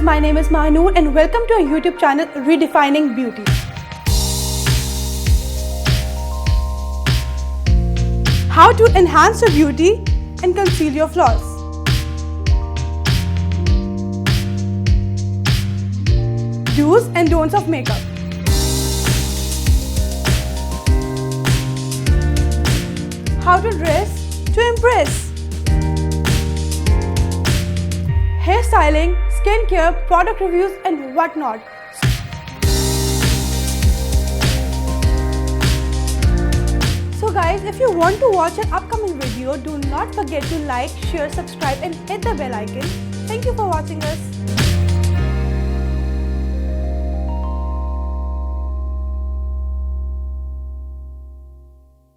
my name is Mahnoor and welcome to our YouTube channel Redefining Beauty. How to enhance your beauty and conceal your flaws. Do's and don'ts of makeup. How to dress to impress. Hairstyling, skincare, product reviews and whatnot. So guys, if you want to watch an upcoming video, do not forget to like, share, subscribe and hit the bell icon. Thank you for watching us.